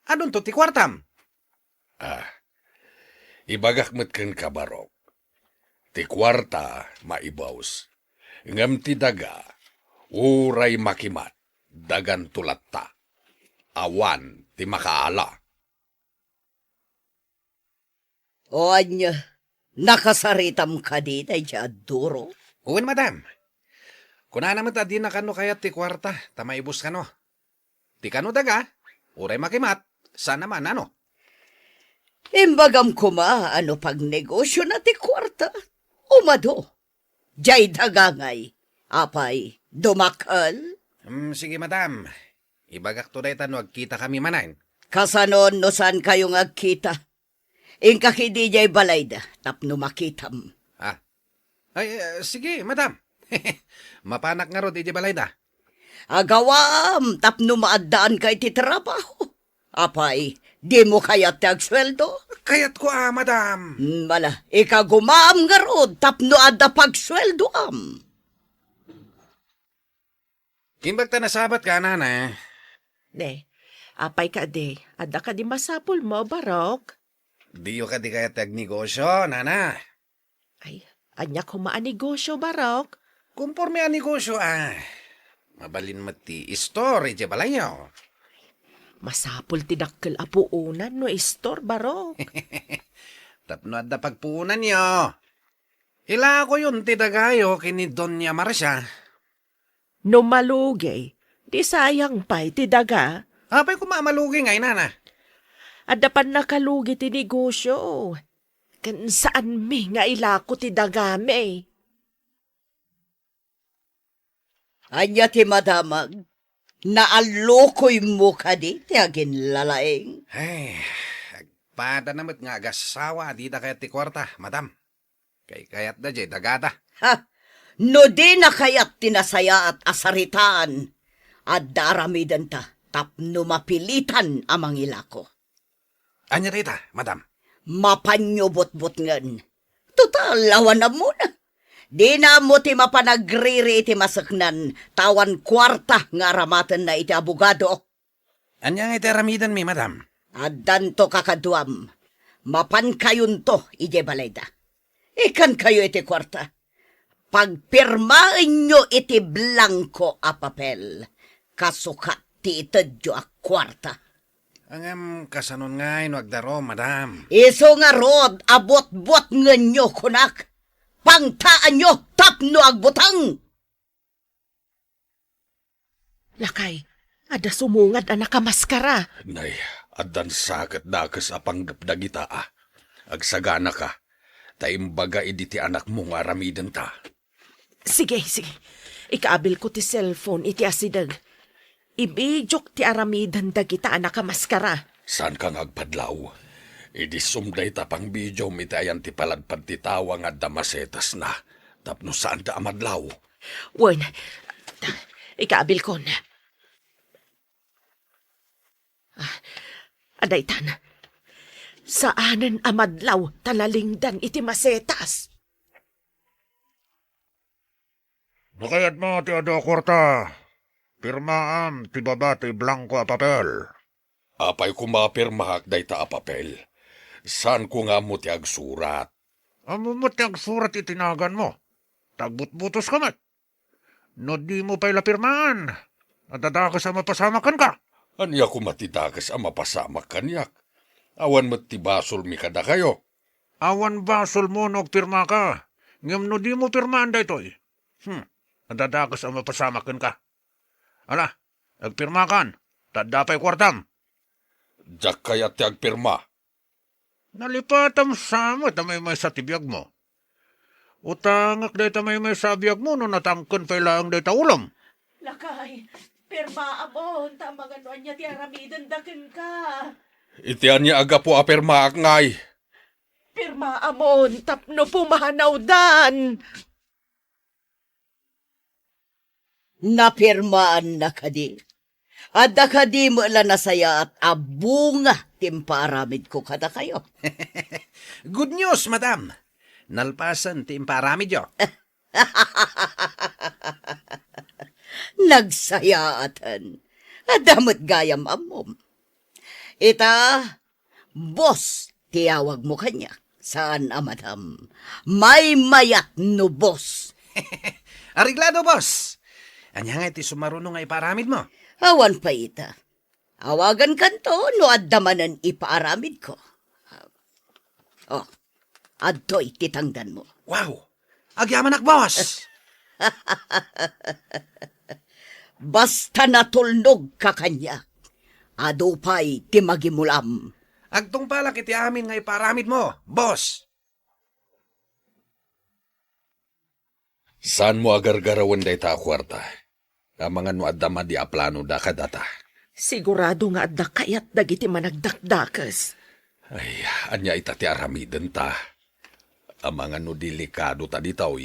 adun to ti kwartam? Ibagak met ken kabarok. Ti kwarta maibaws. Ngam ti daga, uray makimat, dagan tulatta. Awan ti makaala. O anya, nakasaritam ka di tay duro. Uwan, madam. Kuna naman ta di na kano kaya ti kwarta, tamaibus kano. Ti kano daga, uray makimat, sana man ano. Imbagam kuma ano pag negosyo na ti kwarta. Umado. Jay dagangay. Apay, dumakal. Sige, madam. Ibagak to daytan wag kita kami manan. Kasanon no saan kayong agkita. Ingka kidi jay balay da, tapno makitam. Sige, madam. Mapanak nga ro di balay da. Agawam, tapno maadaan kay ti trabaho. Apay, di mo kayat tagsweldo? Kayat ko madam. Mala, ikagumam nga ro, tapno adda pagsweldo am. Kimbag ta nasabat ka, nana. Ne, apay ka di. Ada ka di masapul mo, Barok. Diyo ka di kaya tagnegosyo, nana. Ay, anya kumaan negosyo, Barok. Kumporme ang negosyo, mabalin mati story, di balayo. Masapul ti dakkel apuunan no istor, Barok. Tapno at da pagpunan niyo. Ila ko yun ti dagayo kini Doña Marcia. No malugay, di sayang pa'y ti daga. Apay kumamalugi ngay, nana. Adapan nakalugi ti negosyo. Kan saan mi nga ilako ti dagame. Anya ti madamag, naalukoy mo ka di, ti agin lalaeng. Ay, agpada namat nga agasawa, di da kayat ti kwarta, madam. Kayat da jay dagada. Ha, no di na kayat tinasaya at asaritaan, at daramidan ta, tapno mapilitan amang ilako. Anya rita, madam. Mapanyubot-bot ngan. Total, lawan na muna. Di na mo ti mapanagriri iti masaknan, tawan kwarta nga ramatan na iti abogado. Anya nga iti ramidan mi, madam. At danto kakaduam, mapan kayon to, ije balayda. Ikan kayo iti kwarta. Pagpirmain nyo iti blanco a papel, kasukat ti itadyo a kwarta. Angam kasanon nga agdaro, madam. Iso nga rod, abot-bot nga nyo kunak. Pangtaan nyo, tapno agbutang. Lakay, ada sumungad a nakamaskara. Nay, adan sakat dakas apanggap dagita Agsagana ka. Taimbaga iditi anak mo nga ramidan ta. Sige. Ikaabil ko ti cellphone iti asidag. Ibidyok ti aramidan dagita a nakamaskara. Saan kang agpadlaw? Idisumday tapang video mitayan ti paladpad ti tawa nga damasetas na. Tapno saan da amadlaw? Wen, ikaabil ko na. Adaytan, saanan amadlaw talalingdan iti masetas? Nakayat mo ti ado kwarta. Pirmaam ti baba ti blanco a papel. Apay ko mapirmahak day ta apapel. Saan ko nga mo ti agsurat? Amo mo ti agsurat itinagan mo. Tagbut-butos ka mat. No di mo pa'y lapirmaan. Nadadakas ang mapasamakan ka. Anya ko matitakas ang mapasamak kanyak. Awan mo't ti basol mi kada kayo. Awan basol mo no pirma ka. Ngam no di mo pirmaan da ito'y. Nadadakas ang mapasamakan ka. Ala, agpirma kan. Tadda pa'y kwartam. Diyak kaya ti agpirma. Nalipatam sama tamay may sa tibiyag mo. Utangak day tamay may sa biyag mo no natangkan pa'y laang day ta ulam. Lakay, pirma amon, tamang ano niya ti aramidan dakin ka. Itian niya aga po apirma ak ngay. Pirma amon, tapno pumahanaw dan. Napirmaan na kadi. Adda kadi mo la nasaya at abunga timparamid ko kada kayo. Good news, madam. Nalpasan ti imparamid yo. Nagsayaatan. Adamot gayam amom. Ita, boss, tiyawag mo kanya. Saan, madam? May mayat no boss. Ariglado, boss. Anya nga iti sumarunong nga iparamid mo. Awan pa ita. Awagan kanto no addamanan ipaaramid ko. Oh, adto'y titangdan mo. Wow! Agyaman boss! Basta natulnog ka kanya. Adupay timagimulam. Agtong pala kiti amin nga iparamid mo, boss. Saan mo agargarawan day ta kwarta? Ang mga no adama di aplano da kadata. Sigurado nga adda kayat dagiti managdakdakas. Ay, anya itati aramiden ta. Ang mga no delikado ta ditaw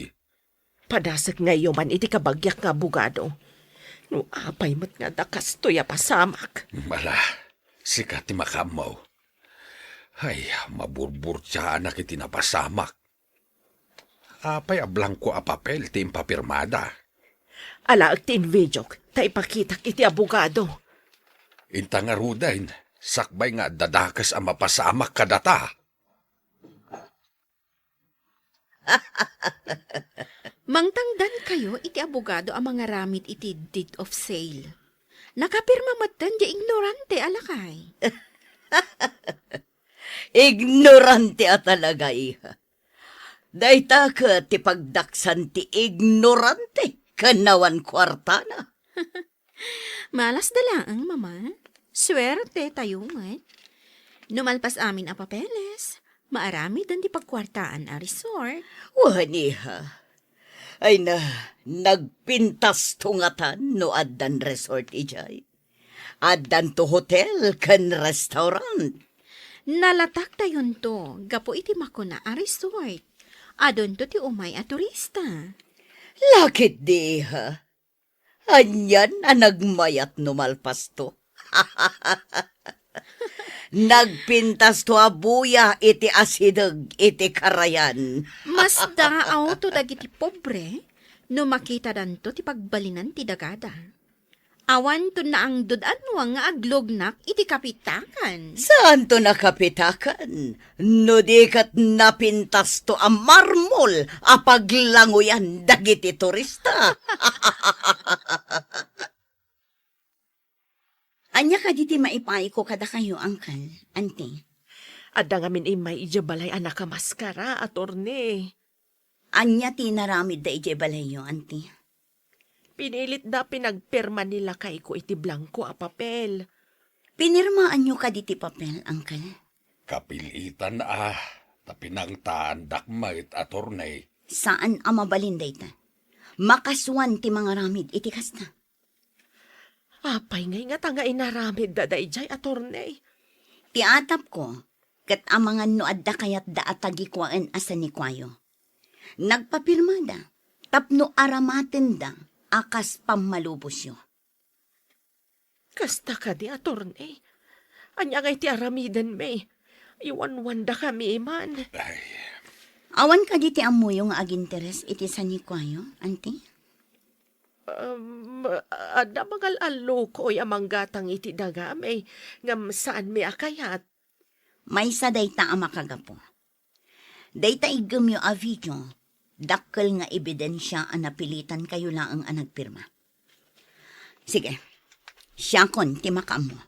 Padasag ngayon man iti kabagyak nga bugado. No apay mat nga dakas to'y pasamak. Mala, sikat ti makamaw. Ay, maburbur siya anak iti napasamak. Apay ablang ko a papel ti impapirmada. Ala agtin videok, ta ipakitak iti abogado. Inta nga rudain, sakbay nga dadakas ang mapasamak kadata. Mangtangdan kayo iti abogado ang mga ramit iti deed of sale. Nakapirma matan di ignorante alakay. Ignorante at talaga iha. Dayta ka ti pagdaksan ti ignorante kanawan kwartana. Malas dalaang, mama. Swerte tayo, Numalpas amin a papeles. Maarami dan di pagkwartaan a resort. Waniha. Ay na, nagpintas tungatan no addan resort ijay. Addan to hotel kan restaurant. Nalatak tayon to, gapo iti makuna a resort. Adon to ti umay a turista. Lakit diha. Anyan a nagmayat numalpas to. Nagpintas to abuya iti asideg iti karayan. Mas daaw to dagiti pobre, no makita danto ti pagbalinan ti dagada. Awan to na ang dudan mo nga aglognak iti kapitakan. Saan to nakapitakan? No di kat napintas to ang marmol a paglanguyan dagiti turista. Anya ka diti maipay ko kada kayo, angkal, ante. Adda nga min imay ijabalay anak ka maskara, atorne. Anya tinaramid da ije balayo, ante. Pinilit da pinagpirma nila kay ko iti blanco a papel. Pinirmaan nyo ka diti papel, angkal. Kapilitan tapinangtaan dakmait atornay. Saan ang mabalinday ta? Makaswan ti mga ramid iti kasta. Apay ngay nga tanga inaramid da ijay atorne. Ti atap ko, kat amangan no adda kayat da atagikwaan asa ni kwayo. Nagpapirma da, tapno aramaten da, akas pamalubos yo. Kasta ka di atorne. Anya ngay ti aramidan me. Iwan-wanda kami iman. Ay, Awan ka diti amuyo nga aginteres iti sa ni kwayo, ante? Ada mangal alo ko amang gatang iti dagamay, ngam saan mi akayat. May sa dayta ang makagapo. Dayta igam yung a video, dakkel nga ebidensya ang napilitan kayo lang ang nagpirma. Sige, siya kon, timakam mo.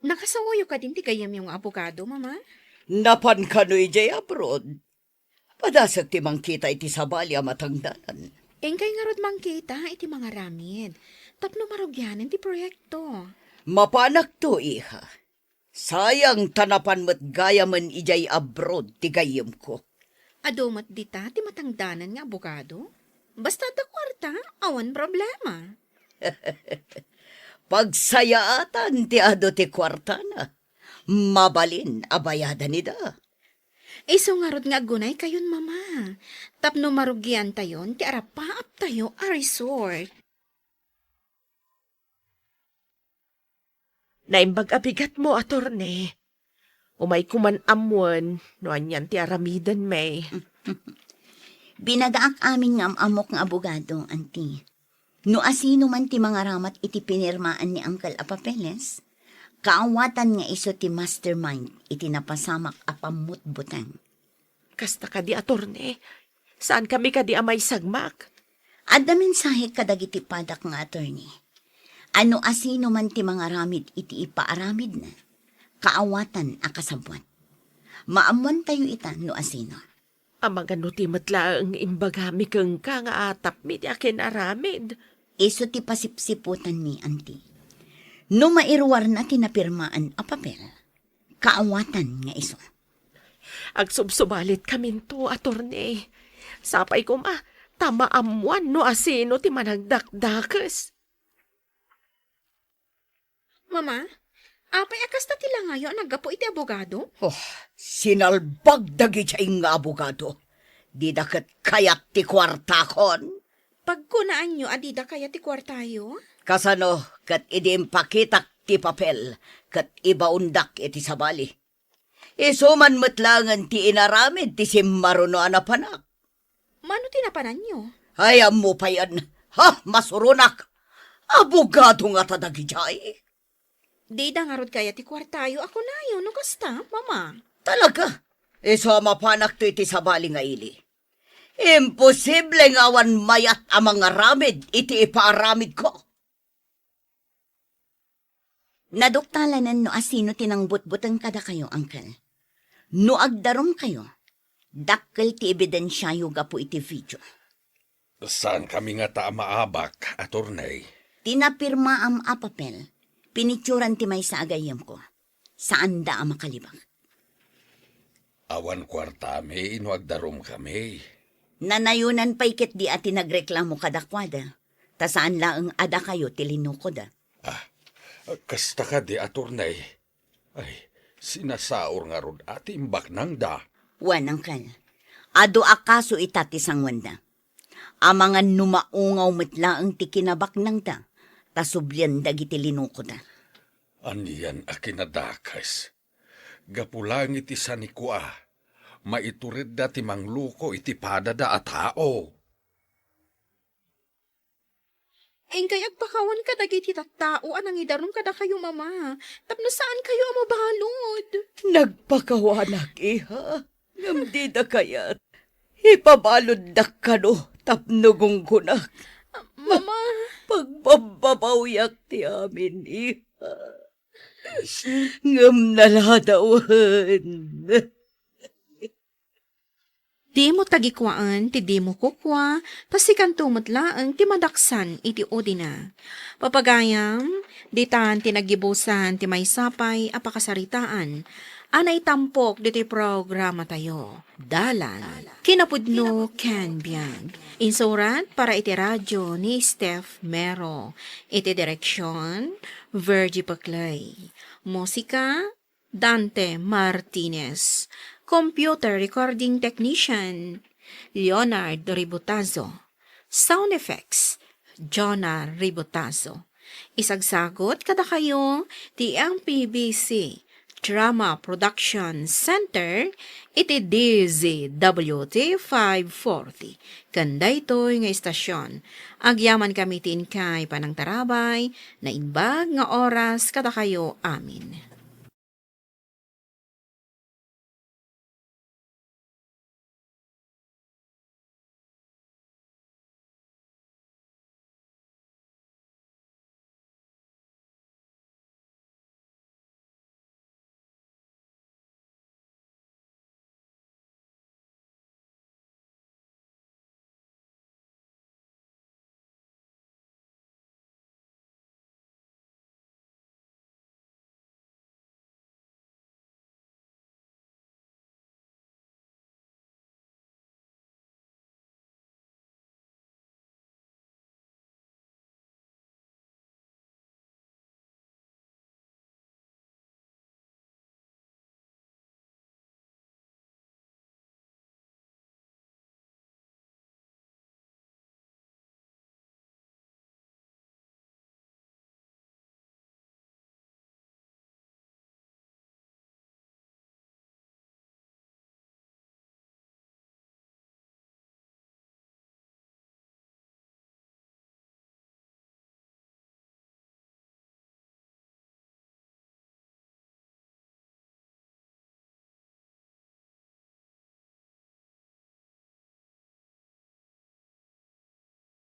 Nakasawayo ka din ti gayam yung abogado, mama? Napan ka no ijay abroad. Padasag ti mangkita iti sabali a matangdanan. Engkay nga rod mangkita iti mga ramid. Tapno marugyanin ti proyekto. Mapanak to, iha. Sayang tanapan mo't gayaman ijay abroad ti gayam ko. Adumat dita ti matangdanan nga abogado. Basta da kwarta, awan problema. Pagsayaatan ti ado ti kwarta na. Mabalin abayada nida. Iso nga rod nga gunay kayon, mama. Tapno marugyan tayon, ti arapaap tayo a resort. Naimbag abigat mo, atorne. Umay kuman amwan, no anyan ti aramidan may. Binagaak amin nga amok nga abogado, auntie. No asino man ti mga ramat iti pinirmaan ni Uncle Apapeles, kaawatan nga iso ti mastermind iti napasamak apamutbutang. Kasta ka di, atorne. Saan kami ka di amay sagmak? Adda mensahe kadagiti padak nga attorney. Ano asino man ti mga ramid iti ipaaramid na, kaawatan a kasabwat. Maamuan tayo ita no asino. Amang ano ti matla ang imbagami kang ka nga atap mi ti akin aramid. Iso ti pasipsiputan mi, auntie. No mairwar na tinapirmaan a papel, kaawatan nga iso. Agsubsubalit kami to, atorne. Sapay ko tama amuan no asino ti managdakdakas. Mama, apay akas ta tila ngayon naggapo iti abogado? Oh, sinalbag dagi nga abogado. Di dakat kayat ti kwarta kon. Pagkunaan nyo, adida kaya ti kwartayo? Kasano, kat idim pakitak ti papel, kat ibaundak iti sabali. Isuman matlangan ti inaramid ti simmaruno anapanak. Mano tinapanan nyo? Hayam mo pa yan. Ha, masurunak. Abogado nga tadagi jay. Di da nga rod kaya ti kwartayo ako na yun, no kasta, mama. Talaga? Iso mapanak to iti sabali nga ili. Imposible nga awan mayat ang mga ramid iti ipaaramid ko. Naduktalanan no asino tinangbutbutang kada kayo, uncle. No agdarom kayo, dakkel ti ebidensyayo gapo iti video. Saan kami nga ta maabak, attorney? Tinapirma am apapel, pinitsuran ti may sa agayam ko. Saan da ang makalibang? Awan kwartami, inuagdarom kami. Nanayunan pa ikit di ati nagreklamo kadakwada. Ta saan laang ada kayo tilinuko da. Kasta ka di, attorney. Ay, sinasaor nga rod ati imbak nang da. Wanang kal. Ado akaso itati sang wanda. Amangan numaungaw mitlaang ti kinabak nang da. Tasublyan dagiti linuko da. Aniyan a kinadakas. Gapulang iti sanikwa. Maiturid da ti mangluko iti padada a tao. Engkay agpakawan ka dagiti tattao anang idarom kada kayo, mama. Tapno saan kayo mabalod? Nagpakawanak, iha. Ngamdi da kayat. Ipabalod da kano, tapnugong kunak. Mama. Pagbababawiyak ti amin, iha. Ngam naladawan. Di mo tagikwaan, ti di mo kukwa, pasikan tumatlaang ti madaksan iti odina. Papagayam, di tan tinagibusan ti may sapay apakasaritaan, anay tampok diti programa tayo. Dalan, kinapudno Ken Bian. Insurat para iti radyo ni Steph Mero. Iti direksyon, Virgie Paclay. Musika, Dante Martinez. Computer Recording Technician, Leonard Ributazo. Sound Effects, Jonah Ributazo. Isagsagot kada kayo, ti ang PBC Drama Production Center, iti DZWT 540. Kanda ito'y nga istasyon. Agyaman kami tin kay Panang Tarabay, na inbag nga oras kada kayo amin.